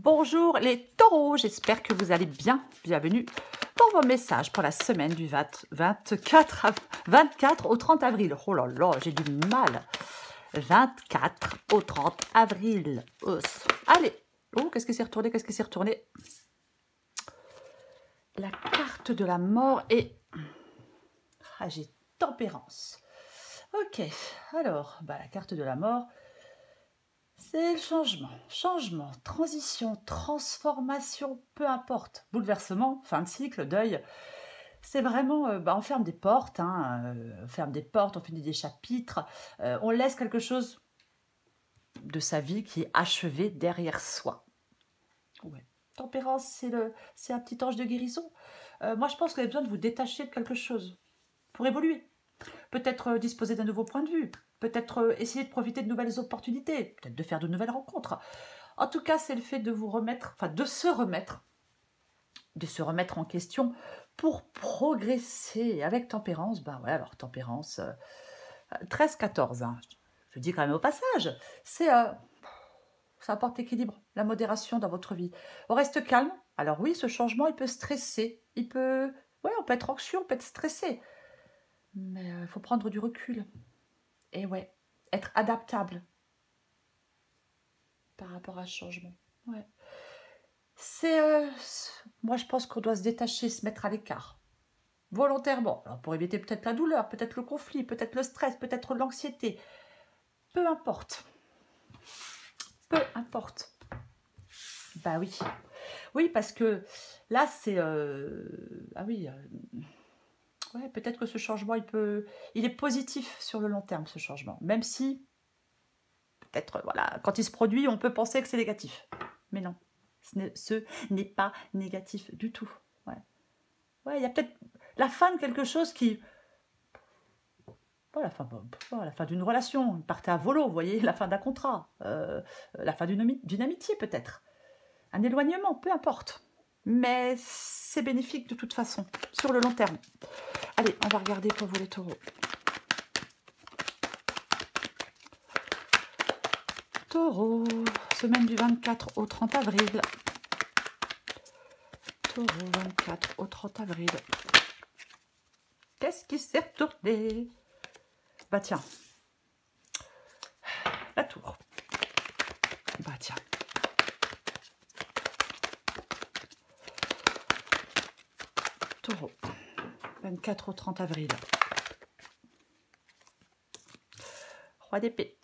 Bonjour les taureaux, j'espère que vous allez bien. Bienvenue pour vos messages pour la semaine du 24 au 30 avril. Oh là là, j'ai du mal. 24 au 30 avril. Allez. Oh, qu'est-ce qui s'est retourné? Qu'est-ce qui s'est retourné? La carte de la mort et... Ah, j'ai tempérance. Ok, alors, la carte de la mort... C'est le changement, transition, transformation, peu importe. Bouleversement, fin de cycle, deuil. C'est vraiment, on ferme des portes, on ferme des portes, on finit des chapitres, on laisse quelque chose de sa vie qui est achevé derrière soi. Ouais. Tempérance, c'est un petit ange de guérison. Moi, je pense que vous avez besoin de vous détacher de quelque chose pour évoluer. Peut-être disposer d'un nouveau point de vue, peut-être essayer de profiter de nouvelles opportunités, peut-être de faire de nouvelles rencontres. En tout cas, c'est le fait de vous remettre, de se remettre en question pour progresser avec tempérance. Alors tempérance, 13-14, je dis quand même au passage, ça apporte l'équilibre, la modération dans votre vie. On reste calme. Alors oui, ce changement, il peut stresser, on peut être anxieux, on peut être stressé. Mais il faut prendre du recul. Et ouais, être adaptable par rapport à ce changement. Ouais. Moi, je pense qu'on doit se détacher, se mettre à l'écart. Volontairement. Alors, pour éviter peut-être la douleur, peut-être le conflit, peut-être le stress, peut-être l'anxiété. Peu importe. Peu importe. Bah oui. Oui, parce que là, c'est... ouais, peut-être que ce changement, il est positif sur le long terme, ce changement. Même si, peut-être, quand il se produit, on peut penser que c'est négatif. Mais non, ce n'est pas négatif du tout. Ouais, il y a peut-être la fin de quelque chose qui... la fin d'une relation, partez à volo, vous voyez, la fin d'un contrat, la fin d'une amitié peut-être. Un éloignement, peu importe. Mais c'est bénéfique de toute façon, sur le long terme. Allez, on va regarder pour vous les taureaux. Taureau, semaine du 24 au 30 avril. Taureau, 24 au 30 avril. Qu'est-ce qui s'est retourné? Tiens. La tour. Tiens. Taureau. 24 au 30 avril. Roi d'épée.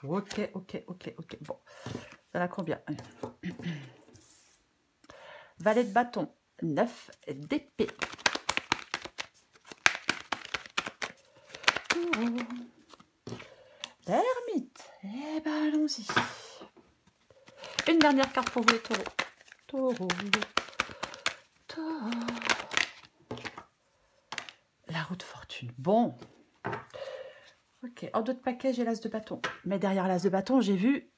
Ok. Bon. Ça a combien? Valet de bâton. 9 d'épée. L'ermite. Eh ben, allons-y. Une dernière carte pour vous les taureaux. Taureau. La roue de fortune. Bon. Ok. En dos de paquet, j'ai l'as de bâton. Mais derrière l'as de bâton, j'ai vu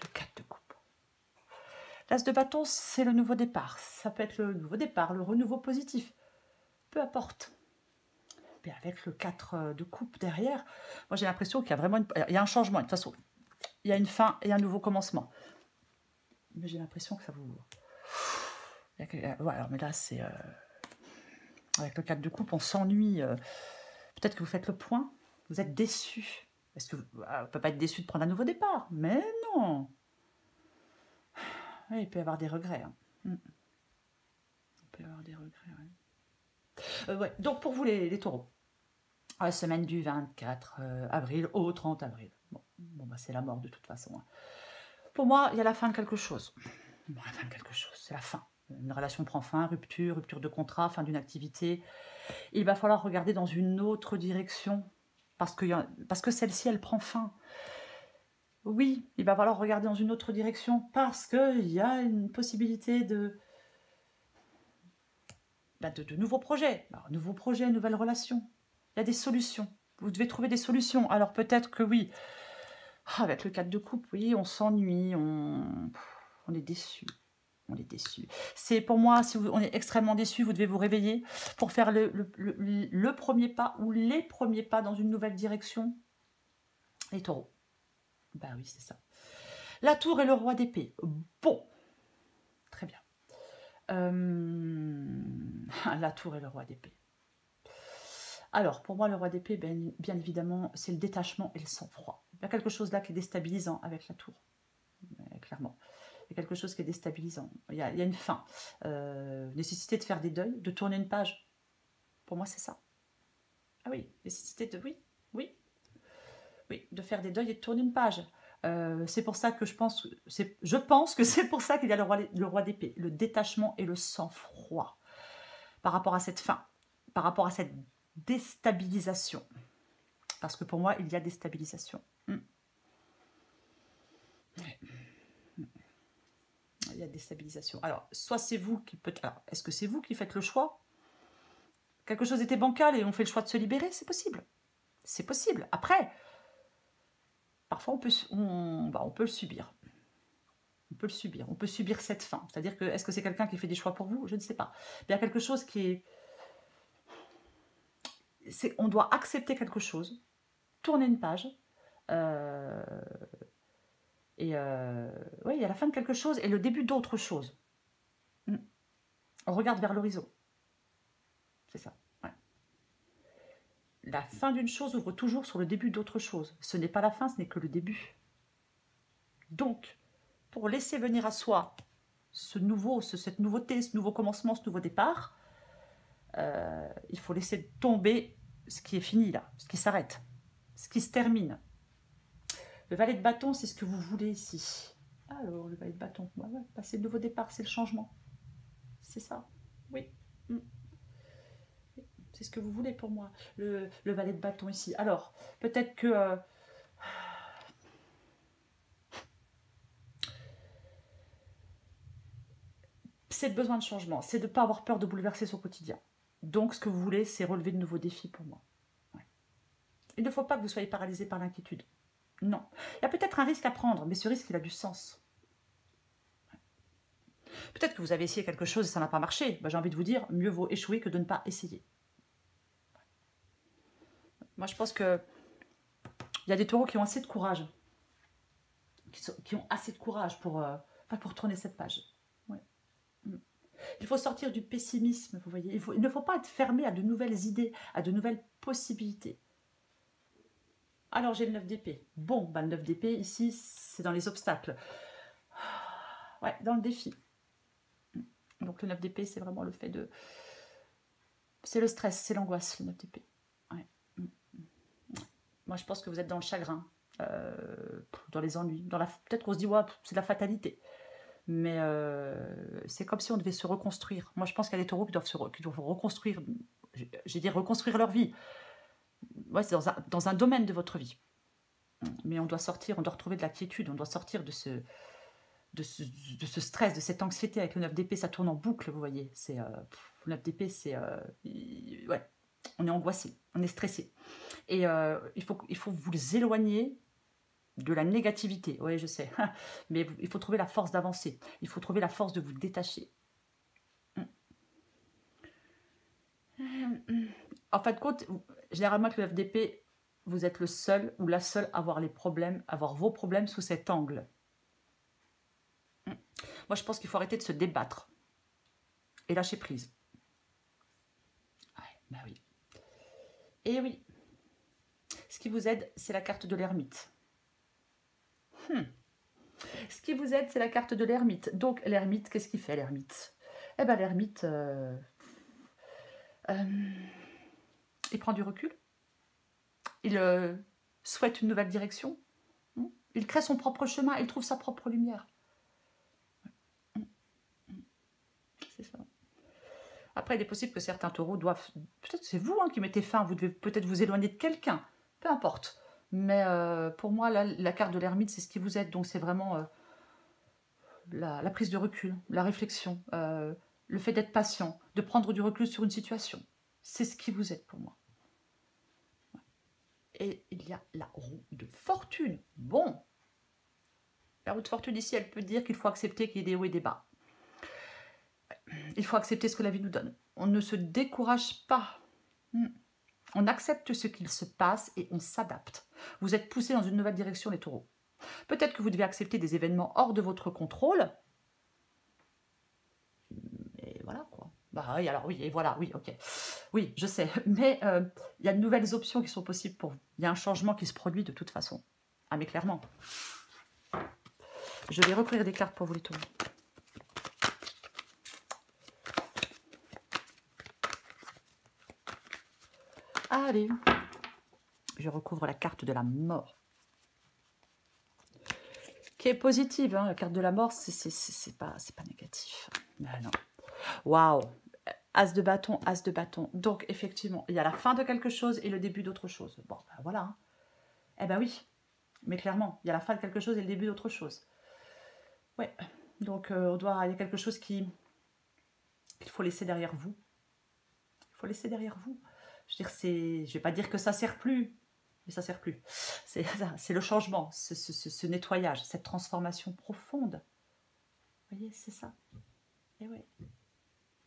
le 4 de coupe. L'as de bâton, c'est le nouveau départ. Ça peut être le nouveau départ, le renouveau positif. Peu importe. Mais avec le 4 de coupe derrière, moi j'ai l'impression qu'il y a vraiment il y a un changement. De toute façon, il y a une fin et un nouveau commencement. Mais j'ai l'impression que ça vous... Voilà, mais là c'est... Avec le 4 de coupe, on s'ennuie. Peut-être que vous faites le point. Vous êtes déçu. Parce que on ne peut pas être déçu de prendre un nouveau départ. Mais non. Ouais, il peut y avoir des regrets. Il peut y avoir des regrets, ouais. Donc pour vous les taureaux, la semaine du 24 avril au 30 avril. Bon, c'est la mort de toute façon. Pour moi, il y a la fin de quelque chose. La fin de quelque chose, c'est la fin. Une relation prend fin, rupture de contrat, fin d'une activité. Il va falloir regarder dans une autre direction parce que celle-ci, elle prend fin. Oui, il va falloir regarder dans une autre direction parce qu'il y a une possibilité de nouveaux projets. Alors, nouveaux projets, nouvelles relations. Il y a des solutions. Vous devez trouver des solutions. Alors peut-être que oui, avec le 4 de coupe, oui, on s'ennuie, on est déçu. On est déçu. C'est pour moi, si on est extrêmement déçu, vous devez vous réveiller pour faire le premier pas ou les premiers pas dans une nouvelle direction. Les taureaux. Oui, c'est ça. La tour et le roi d'épée. Bon, très bien. La tour et le roi d'épée. Alors, pour moi, le roi d'épée, bien évidemment, c'est le détachement et le sang-froid. Il y a quelque chose là qui est déstabilisant avec la tour, clairement. Il y a quelque chose qui est déstabilisant. Il y a une fin. Nécessité de faire des deuils, de tourner une page. Pour moi, c'est ça. Ah oui, nécessité de... Oui, de faire des deuils et de tourner une page. C'est pour ça que je pense que c'est pour ça qu'il y a le roi d'épée, le détachement et le sang-froid par rapport à cette fin, par rapport à cette déstabilisation. Parce que pour moi, il y a déstabilisation. Il y a déstabilisation. Alors, soit c'est vous qui peut-être... Alors, est-ce que c'est vous qui faites le choix? Quelque chose était bancal et on fait le choix de se libérer, c'est possible. C'est possible. Après, parfois, on peut le subir. On peut le subir. On peut subir cette fin. C'est-à-dire que, est-ce que c'est quelqu'un qui fait des choix pour vous? Je ne sais pas. Il y a quelque chose qui est... on doit accepter quelque chose, tourner une page, oui, il y a la fin de quelque chose et le début d'autre chose. On regarde vers l'horizon. C'est ça. Ouais. La fin d'une chose ouvre toujours sur le début d'autre chose. Ce n'est pas la fin, ce n'est que le début. Donc, pour laisser venir à soi cette nouveauté, ce nouveau commencement, ce nouveau départ, il faut laisser tomber ce qui est fini là, ce qui s'arrête, ce qui se termine. Le valet de bâton, c'est ce que vous voulez ici. Alors, le valet de bâton, c'est le nouveau départ, c'est le changement. C'est ça, oui. C'est ce que vous voulez pour moi, le valet de bâton ici. Alors, peut-être que... c'est le besoin de changement, c'est de ne pas avoir peur de bouleverser son quotidien. Donc, ce que vous voulez, c'est relever de nouveaux défis pour moi. Ouais. Il ne faut pas que vous soyez paralysé par l'inquiétude. Non. Il y a peut-être un risque à prendre, mais ce risque, il a du sens. Ouais. Peut-être que vous avez essayé quelque chose et ça n'a pas marché. J'ai envie de vous dire, mieux vaut échouer que de ne pas essayer. Moi, je pense que il y a des taureaux qui ont assez de courage. Qui ont assez de courage pour tourner cette page. Ouais. Il faut sortir du pessimisme, vous voyez. Il ne faut pas être fermé à de nouvelles idées, à de nouvelles possibilités. Alors, j'ai le 9 d'épée. Bon, le 9 d'épée, ici, c'est dans les obstacles. Ouais, dans le défi. Donc, le 9 d'épée, c'est vraiment le fait de... C'est le stress, c'est l'angoisse, le 9 d'épée. Ouais. Moi, je pense que vous êtes dans le chagrin, dans les ennuis. Peut-être qu'on se dit, ouais, c'est de la fatalité. Mais c'est comme si on devait se reconstruire. Moi, je pense qu'il y a des taureaux qui doivent reconstruire, reconstruire leur vie. Ouais, c'est dans un domaine de votre vie. Mais on doit sortir, on doit retrouver de la quiétude, on doit sortir de ce stress, de cette anxiété. Avec le 9 d'épée, ça tourne en boucle, vous voyez. Le 9 d'épée, c'est... ouais, on est angoissé, on est stressé. Et il faut vous éloigner de la négativité. Oui, je sais. Mais il faut trouver la force d'avancer. Il faut trouver la force de vous détacher. En fin de compte, généralement, avec le 9 d'épée, vous êtes le seul ou la seule à avoir vos problèmes sous cet angle. Moi, je pense qu'il faut arrêter de se débattre et lâcher prise. Ouais, oui. Et oui. Ce qui vous aide, c'est la carte de l'ermite. Ce qui vous aide, c'est la carte de l'ermite. Donc, l'ermite, qu'est-ce qu'il fait, l'ermite? Eh bien, l'ermite, il prend du recul. Il souhaite une nouvelle direction. Il crée son propre chemin. Il trouve sa propre lumière. C'est ça. Après, il est possible que certains taureaux doivent... Peut-être c'est vous qui mettez fin. Vous devez peut-être vous éloigner de quelqu'un. Peu importe. Mais pour moi, la carte de l'ermite, c'est ce qui vous aide. Donc, c'est vraiment la prise de recul, la réflexion, le fait d'être patient, de prendre du recul sur une situation. C'est ce qui vous aide pour moi. Et il y a la roue de fortune. Bon. La roue de fortune, ici, elle peut dire qu'il faut accepter qu'il y ait des hauts et des bas. Il faut accepter ce que la vie nous donne. On ne se décourage pas. On accepte ce qu'il se passe et on s'adapte. Vous êtes poussés dans une nouvelle direction, les taureaux. Peut-être que vous devez accepter des événements hors de votre contrôle. Et voilà quoi. Bah oui, alors oui, et voilà, oui, ok. Oui, je sais, mais il y a de nouvelles options qui sont possibles pour vous. Il y a un changement qui se produit de toute façon. Ah mais clairement. Je vais recouvrir des cartes pour vous les tourner. Allez, je recouvre la carte de la mort. Qui est positive, hein. La carte de la mort, c'est pas négatif. Mais non. Waouh! As de bâton, as de bâton. Donc, effectivement, il y a la fin de quelque chose et le début d'autre chose. Bon, ben voilà. Hein. Eh ben oui, mais clairement, il y a la fin de quelque chose et le début d'autre chose. Ouais, donc il y a quelque chose qu'il faut laisser derrière vous. Il faut laisser derrière vous. Je veux dire, je vais pas dire que ça sert plus, mais ça sert plus. C'est le changement, ce nettoyage, cette transformation profonde. Vous voyez, c'est ça. Et ouais.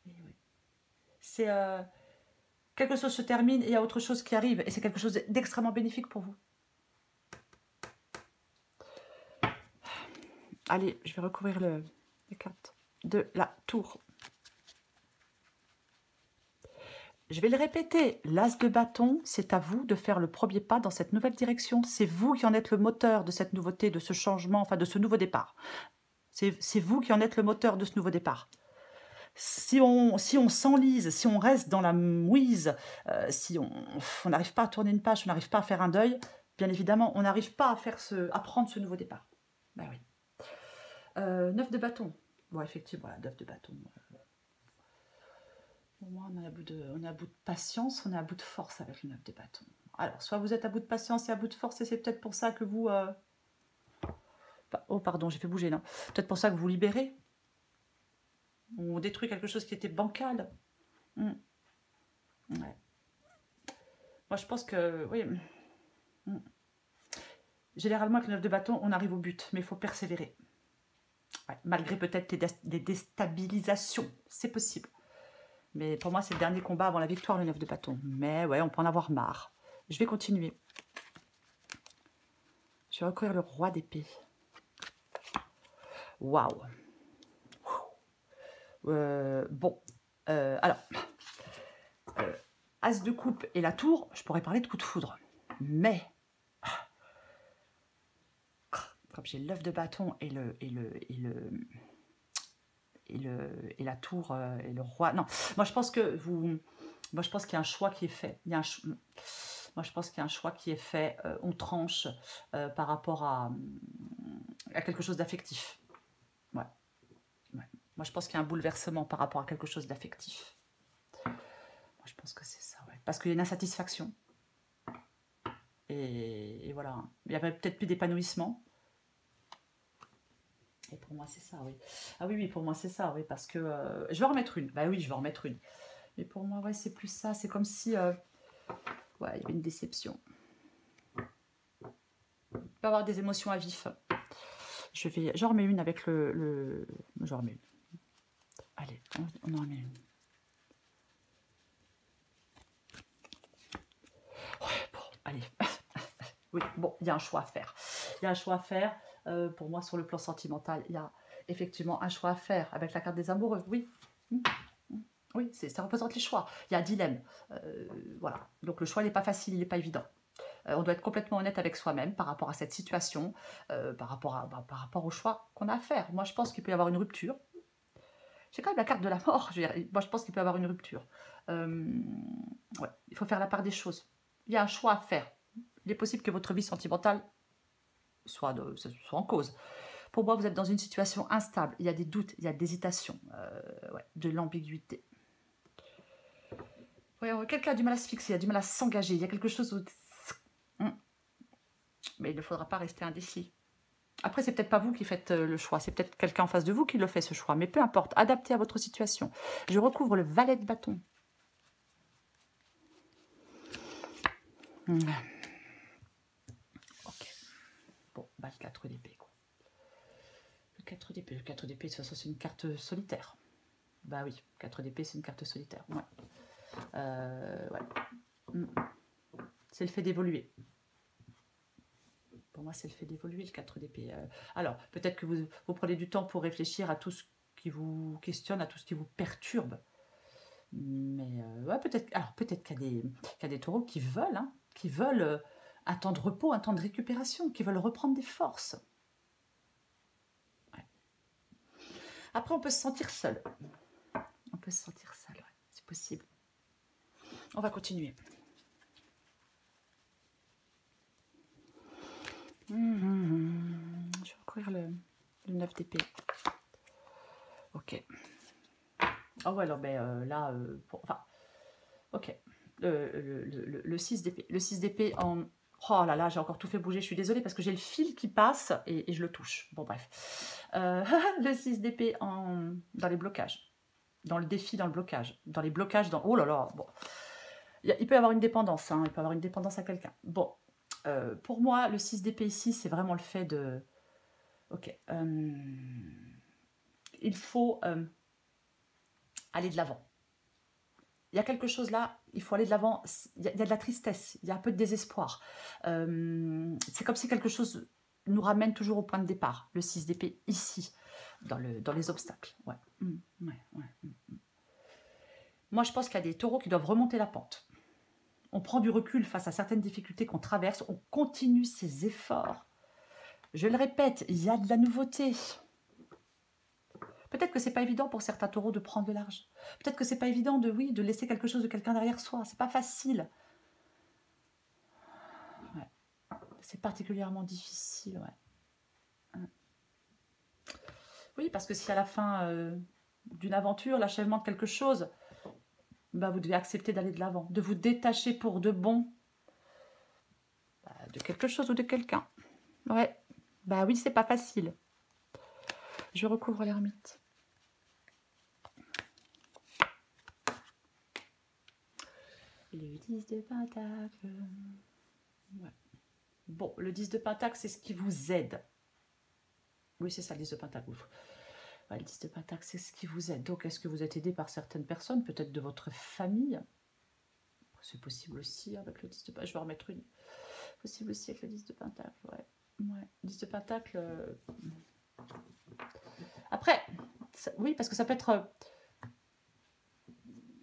Et ouais. C'est quelque chose se termine et il y a autre chose qui arrive. Et c'est quelque chose d'extrêmement bénéfique pour vous. Allez, je vais recouvrir les cartes de la tour. Je vais le répéter, l'as de bâton, c'est à vous de faire le premier pas dans cette nouvelle direction. C'est vous qui en êtes le moteur de cette nouveauté, de ce changement, enfin de ce nouveau départ. C'est vous qui en êtes le moteur de ce nouveau départ. Si on s'enlise, si on reste dans la mouise, si on n'arrive pas à tourner une page, on n'arrive pas à faire un deuil, bien évidemment, on n'arrive pas à prendre ce nouveau départ. Ben oui. 9 de bâton. Bon, effectivement, voilà, 9 de bâton. Au moins, on est à bout de patience, on est à bout de force avec le 9 de bâton. Alors, soit vous êtes à bout de patience et à bout de force, et c'est peut-être pour ça que vous... Oh, pardon, j'ai fait bouger, non. Peut-être pour ça que vous libérez. On détruit quelque chose qui était bancal. Ouais. Moi, je pense que... Oui. Généralement, avec le 9 de bâton, on arrive au but, mais il faut persévérer. Ouais. Malgré peut-être des déstabilisations, c'est possible. Mais pour moi, c'est le dernier combat avant la victoire, le 9 de bâton. Mais ouais, on peut en avoir marre. Je vais continuer. Je vais recouvrir le roi d'épée. Waouh. Bon. Alors. As de coupe et la tour, je pourrais parler de coup de foudre. Mais. Comme j'ai l'œuf de bâton et la tour et le roi. Non, moi je pense que moi je pense qu'il y a un choix qui est fait. Moi je pense qu'il y a un choix qui est fait. On tranche par rapport à quelque chose d'affectif. Ouais. Moi je pense qu'il y a un bouleversement par rapport à quelque chose d'affectif. Moi je pense que c'est ça, ouais. Parce qu'il y a une insatisfaction. Et voilà. Il y avait peut-être plus d'épanouissement. Et pour moi, c'est ça, oui. Ah oui, pour moi, c'est ça, oui, parce que... je vais en remettre une. Bah oui, je vais en remettre une. Mais pour moi, ouais, c'est plus ça. C'est comme si... ouais, il y avait une déception. Il peut y avoir des émotions à vif. J'en remets une avec j'en remets une. Allez, on en remet une. Ouais, bon, allez. Oui, bon, il y a un choix à faire. Il y a un choix à faire. Pour moi, sur le plan sentimental, il y a effectivement un choix à faire avec la carte des amoureux. Oui. Oui, ça représente les choix. Il y a un dilemme. Voilà. Donc le choix n'est pas facile, il n'est pas évident. On doit être complètement honnête avec soi-même par rapport à cette situation, par rapport au choix qu'on a à faire. Moi, je pense qu'il peut y avoir une rupture. J'ai quand même la carte de la mort. Moi, je pense qu'il peut y avoir une rupture. Ouais, il faut faire la part des choses. Il y a un choix à faire. Il est possible que votre vie sentimentale soit en cause. Pour moi, vous êtes dans une situation instable. Il y a des doutes, il y a des hésitations, ouais, de l'ambiguïté. Ouais, quelqu'un a du mal à se fixer, il a du mal à s'engager. Il y a quelque chose où... Mais il ne faudra pas rester indécis. Après, c'est peut-être pas vous qui faites le choix. C'est peut-être quelqu'un en face de vous qui le fait, ce choix. Mais peu importe, adapté à votre situation. Je recouvre le valet de bâton. Ok. Bon, bah, le 4 d'épée, quoi. Le 4 d'épée. Le 4 d'épée, de toute façon, c'est une carte solitaire. Bah oui, 4 d'épée, c'est une carte solitaire. Ouais. Ouais. C'est le fait d'évoluer. Pour moi, c'est le fait d'évoluer, le 4 d'épée. Alors, peut-être que vous prenez du temps pour réfléchir à tout ce qui vous questionne, à tout ce qui vous perturbe. Mais ouais, peut-être qu'il y a des taureaux qui veulent un temps de repos, un temps de récupération, qui veulent reprendre des forces. Ouais. Après, on peut se sentir seul. On peut se sentir seul, ouais, c'est possible. On va continuer. Je vais recouvrir le 9 d'épée. Ok. Ah ouais, alors ben là, enfin, ok. Le 6 d'épée. Le 6 d'épée en... Oh là là, j'ai encore tout fait bouger, je suis désolée parce que j'ai le fil qui passe et je le touche. Bon, bref. Le 6 d'épée dans les blocages. Dans le défi, dans le blocage. Dans les blocages, dans... Oh là là, bon. Il peut y avoir une dépendance, hein, il peut y avoir une dépendance à quelqu'un. Bon, pour moi, le 6 d'épée ici, c'est vraiment le fait de... Ok. Il faut aller de l'avant. Il y a quelque chose là, il faut aller de l'avant, il y a de la tristesse, il y a un peu de désespoir. C'est comme si quelque chose nous ramène toujours au point de départ, le 6 d'épée ici, dans les obstacles. Ouais. Moi, je pense qu'il y a des taureaux qui doivent remonter la pente. On prend du recul face à certaines difficultés qu'on traverse, on continue ses efforts. Je le répète, il y a de la nouveauté. Peut-être que c'est pas évident pour certains taureaux de prendre de large. Peut-être que c'est pas évident de laisser quelque chose de quelqu'un derrière soi. C'est pas facile. Ouais. C'est particulièrement difficile, ouais. Oui, parce que si à la fin d'une aventure, l'achèvement de quelque chose, bah, vous devez accepter d'aller de l'avant, de vous détacher pour de bon de quelque chose ou de quelqu'un. Ouais, bah oui, c'est pas facile. Je recouvre l'ermite. Le 10 de pentacle. Ouais. Bon, le 10 de pentacle, c'est ce qui vous aide. Oui, c'est ça, le 10 de pentacle. Ouais, le 10 de pentacle, c'est ce qui vous aide. Donc, est-ce que vous êtes aidé par certaines personnes, peut-être de votre famille? C'est possible aussi avec le 10 de pentacle. Je vais en remettre une. Possible aussi avec le 10 de pentacle, ouais. Ouais, 10 de pentacle. Après, oui, parce que ça peut être...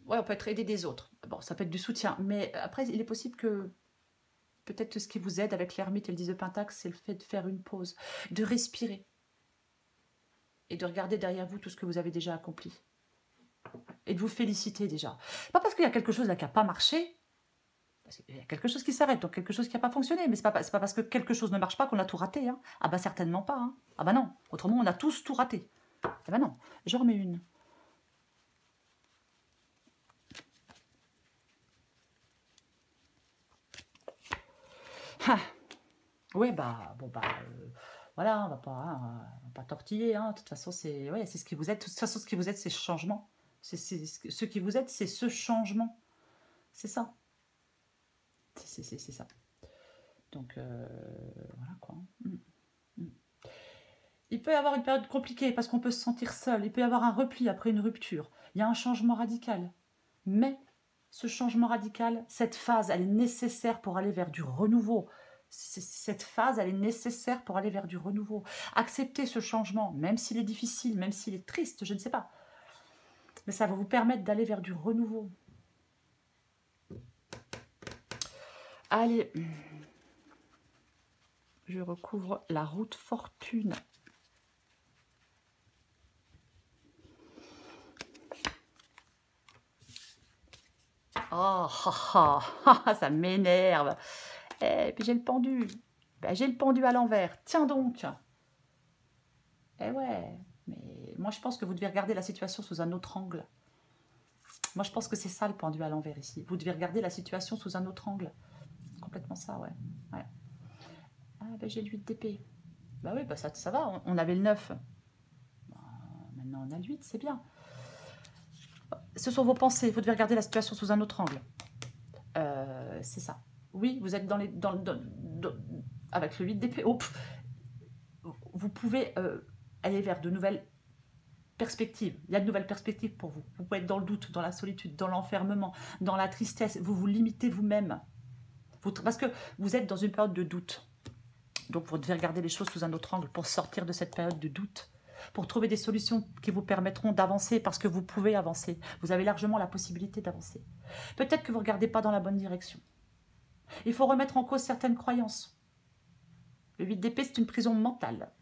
Ouais, on peut être aidé des autres. Bon, ça peut être du soutien. Mais après, il est possible que peut-être ce qui vous aide avec l'ermite et le 10 de pentacle, c'est le fait de faire une pause, de respirer et de regarder derrière vous tout ce que vous avez déjà accompli. Et de vous féliciter déjà. Pas parce qu'il y a quelque chose là qui n'a pas marché, parce qu'il y a quelque chose qui s'arrête, donc quelque chose qui n'a pas fonctionné. Mais c'est pas parce que quelque chose ne marche pas qu'on a tout raté. Hein. Ah bah certainement pas. Hein. Ah bah non. Autrement, on a tous tout raté. Ah bah non. Je remets une. Ah. Ouais, bah, bon, bah, voilà, on va pas tortiller, hein. De toute façon, c'est ouais, ce qui vous aide. De toute façon, ce qui vous aide, c'est ce changement. Ce qui vous aide, c'est ce changement. C'est ça. C'est ça. Donc, voilà, quoi. Il peut y avoir une période compliquée parce qu'on peut se sentir seul. Il peut y avoir un repli après une rupture. Il y a un changement radical. Mais ce changement radical, cette phase, elle est nécessaire pour aller vers du renouveau. Cette phase, elle est nécessaire pour aller vers du renouveau. Accepter ce changement, même s'il est difficile, même s'il est triste, je ne sais pas. Mais ça va vous permettre d'aller vers du renouveau. Allez, je recouvre la route fortune. Oh, ça m'énerve. Et puis j'ai le pendu. Ben, j'ai le pendu à l'envers. Tiens donc. Eh ouais, mais moi je pense que vous devez regarder la situation sous un autre angle. Moi je pense que c'est ça le pendu à l'envers ici. Vous devez regarder la situation sous un autre angle. Complètement ça, ouais. Ah ben j'ai le 8 d'épée. Bah oui, bah ça va, on avait le 9. Bah, maintenant on a le 8, c'est bien. Ce sont vos pensées, vous devez regarder la situation sous un autre angle. C'est ça. Oui, vous êtes avec le 8 d'épée. Oh, vous pouvez aller vers de nouvelles perspectives. Il y a de nouvelles perspectives pour vous. Vous pouvez être dans le doute, dans la solitude, dans l'enfermement, dans la tristesse. Vous vous limitez vous-même. Parce que vous êtes dans une période de doute. Donc, vous devez regarder les choses sous un autre angle pour sortir de cette période de doute, pour trouver des solutions qui vous permettront d'avancer parce que vous pouvez avancer. Vous avez largement la possibilité d'avancer. Peut-être que vous ne regardez pas dans la bonne direction. Il faut remettre en cause certaines croyances. Le 8 d'épée, c'est une prison mentale.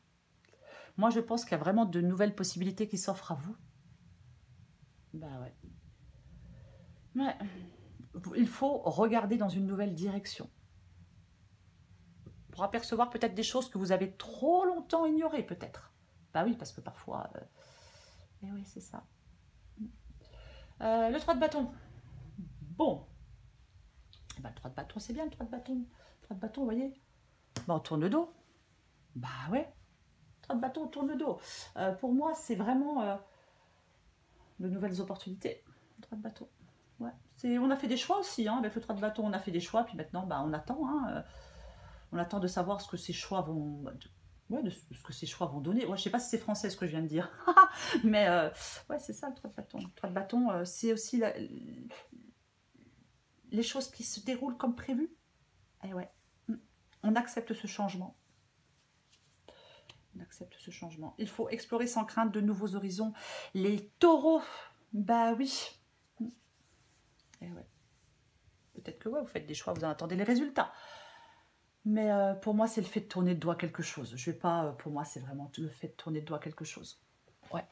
Moi, je pense qu'il y a vraiment de nouvelles possibilités qui s'offrent à vous. Bah ouais. Ouais. Il faut regarder dans une nouvelle direction. Pour apercevoir peut-être des choses que vous avez trop longtemps ignorées, peut-être. Bah oui, parce que parfois... Eh oui, c'est ça. Le 3 de bâton. Bon. Eh ben, le 3 de bâton, c'est bien le 3 de bâton. Le 3 de bâton, vous voyez. Bah, on tourne le dos. Bah ouais. 3 de bâton, on tourne le dos. Pour moi, c'est vraiment de nouvelles opportunités. Le 3 de bâton. Ouais. On a fait des choix aussi, hein, avec le 3 de bâton, on a fait des choix, puis maintenant, bah, on attend. Hein, on attend de savoir ce que ces choix vont... Ouais, de ce que ces choix vont donner. Ouais, je sais pas si c'est français ce que je viens de dire. Mais ouais, c'est ça le 3 de bâton. Le 3 de bâton, c'est aussi les choses qui se déroulent comme prévu. Et ouais, on accepte ce changement. On accepte ce changement. Il faut explorer sans crainte de nouveaux horizons. Les taureaux, bah oui. Et ouais. Peut-être que ouais, vous faites des choix, vous en attendez les résultats. Mais pour moi, c'est le fait de tourner le doigt quelque chose. Je vais pas, pour moi, c'est vraiment le fait de tourner le doigt quelque chose. Ouais.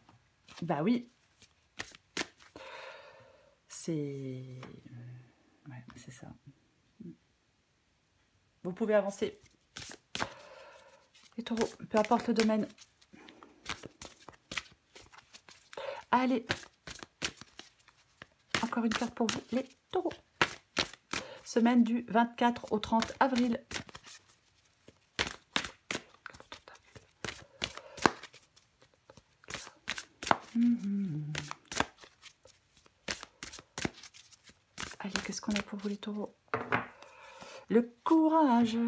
Bah oui. C'est... Ouais, c'est ça. Vous pouvez avancer. Les taureaux, peu importe le domaine. Allez. Encore une carte pour vous, les taureaux. Semaine du 24 au 30 avril. Allez, qu'est-ce qu'on a pour vous les taureaux? Le courage.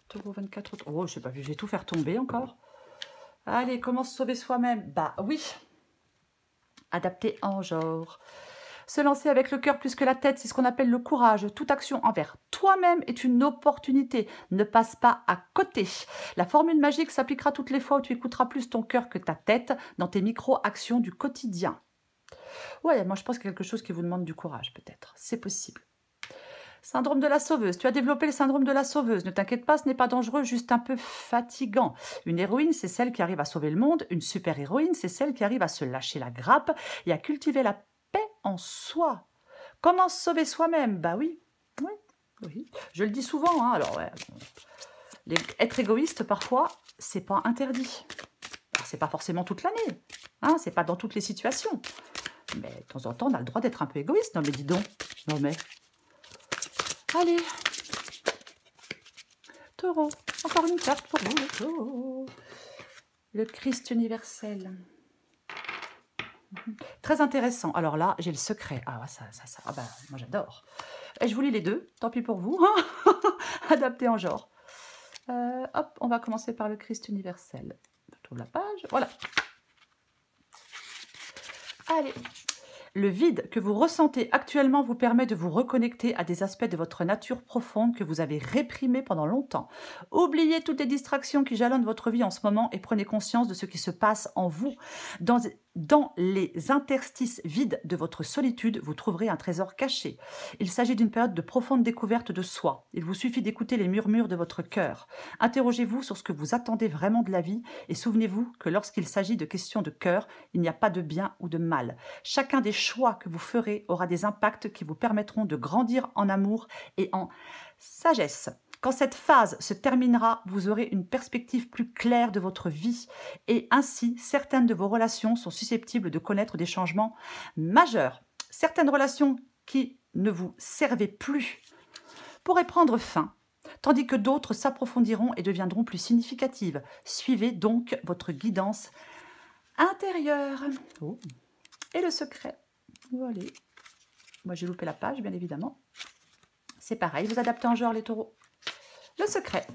Taureau 24. Oh, je sais pas, je vais tout faire tomber encore. Allez, comment se sauver soi-même? Bah oui. Adapté en genre. Se lancer avec le cœur plus que la tête, c'est ce qu'on appelle le courage. Toute action envers toi-même est une opportunité. Ne passe pas à côté. La formule magique s'appliquera toutes les fois où tu écouteras plus ton cœur que ta tête dans tes micro-actions du quotidien. Ouais, moi je pense qu'il y a quelque chose qui vous demande du courage, peut-être. C'est possible. Syndrome de la sauveuse. Tu as développé le syndrome de la sauveuse. Ne t'inquiète pas, ce n'est pas dangereux, juste un peu fatigant. Une héroïne, c'est celle qui arrive à sauver le monde. Une super-héroïne, c'est celle qui arrive à se lâcher la grappe et à cultiver la paix en soi. Comment se sauver soi-même? Bah oui, oui, oui. Je le dis souvent, hein. Alors, ouais, être égoïste, parfois, c'est pas interdit. C'est pas forcément toute l'année. Hein, c'est pas dans toutes les situations. Mais de temps en temps, on a le droit d'être un peu égoïste. Non mais dis donc. Non mais... Allez, taureau, encore une carte pour vous, le taureau. Le Christ universel. Très intéressant. Alors là, j'ai le secret. Ah, ça. Ah bah, moi j'adore. Et je vous lis les deux, tant pis pour vous. Adapté en genre. Hop, on va commencer par le Christ universel. Je trouve la page. Voilà. Allez. Le vide que vous ressentez actuellement vous permet de vous reconnecter à des aspects de votre nature profonde que vous avez réprimés pendant longtemps. Oubliez toutes les distractions qui jalonnent votre vie en ce moment et prenez conscience de ce qui se passe en vous. Dans les interstices vides de votre solitude, vous trouverez un trésor caché. Il s'agit d'une période de profonde découverte de soi. Il vous suffit d'écouter les murmures de votre cœur. Interrogez-vous sur ce que vous attendez vraiment de la vie et souvenez-vous que lorsqu'il s'agit de questions de cœur, il n'y a pas de bien ou de mal. Chacun des choix que vous ferez aura des impacts qui vous permettront de grandir en amour et en sagesse. Quand cette phase se terminera, vous aurez une perspective plus claire de votre vie et ainsi, certaines de vos relations sont susceptibles de connaître des changements majeurs. Certaines relations qui ne vous servaient plus pourraient prendre fin, tandis que d'autres s'approfondiront et deviendront plus significatives. Suivez donc votre guidance intérieure. Oh. Et le secret. Voilà. Moi, j'ai loupé la page, bien évidemment. C'est pareil, vous adaptez en genre, les taureaux. Le secret.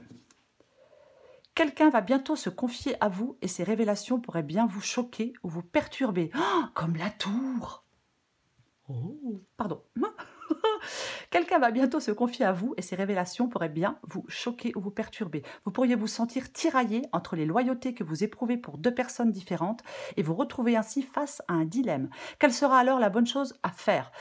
Quelqu'un va bientôt se confier à vous et ses révélations pourraient bien vous choquer ou vous perturber. Oh, comme la tour. Oh, pardon. Quelqu'un va bientôt se confier à vous et ces révélations pourraient bien vous choquer ou vous perturber. Vous pourriez vous sentir tiraillé entre les loyautés que vous éprouvez pour deux personnes différentes et vous retrouver ainsi face à un dilemme. Quelle sera alors la bonne chose à faire?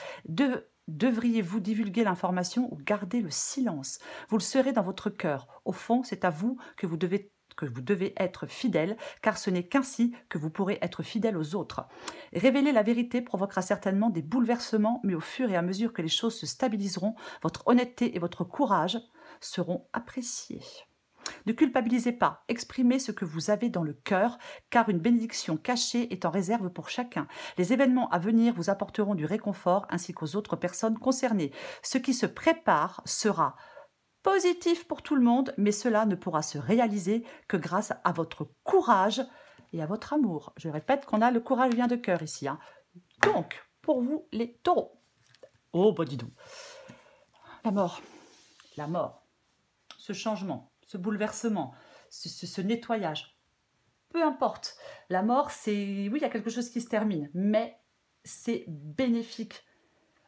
Devriez-vous divulguer l'information ou garder le silence? Vous le serez dans votre cœur. Au fond, c'est à vous que vous devez être fidèle, car ce n'est qu'ainsi que vous pourrez être fidèle aux autres. Révéler la vérité provoquera certainement des bouleversements, mais au fur et à mesure que les choses se stabiliseront, votre honnêteté et votre courage seront appréciés. Ne culpabilisez pas, exprimez ce que vous avez dans le cœur, car une bénédiction cachée est en réserve pour chacun. Les événements à venir vous apporteront du réconfort ainsi qu'aux autres personnes concernées. Ce qui se prépare sera positif pour tout le monde, mais cela ne pourra se réaliser que grâce à votre courage et à votre amour. Je répète qu'on a le courage vient de cœur ici. Donc, pour vous les taureaux. Oh, bah dis donc. La mort, ce changement, ce bouleversement, ce nettoyage, peu importe. La mort, c'est... Oui, il y a quelque chose qui se termine, mais c'est bénéfique.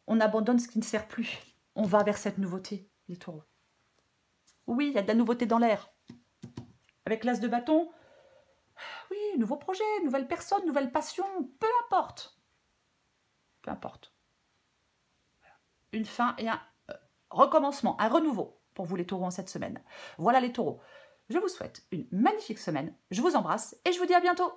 On abandonne ce qui ne sert plus. On va vers cette nouveauté, les taureaux. Oui, il y a de la nouveauté dans l'air. Avec l'as de bâton, oui, nouveau projet, nouvelle personne, nouvelle passion, peu importe. Peu importe. Une fin et un recommencement, un renouveau pour vous les taureaux en cette semaine. Voilà les taureaux. Je vous souhaite une magnifique semaine. Je vous embrasse et je vous dis à bientôt.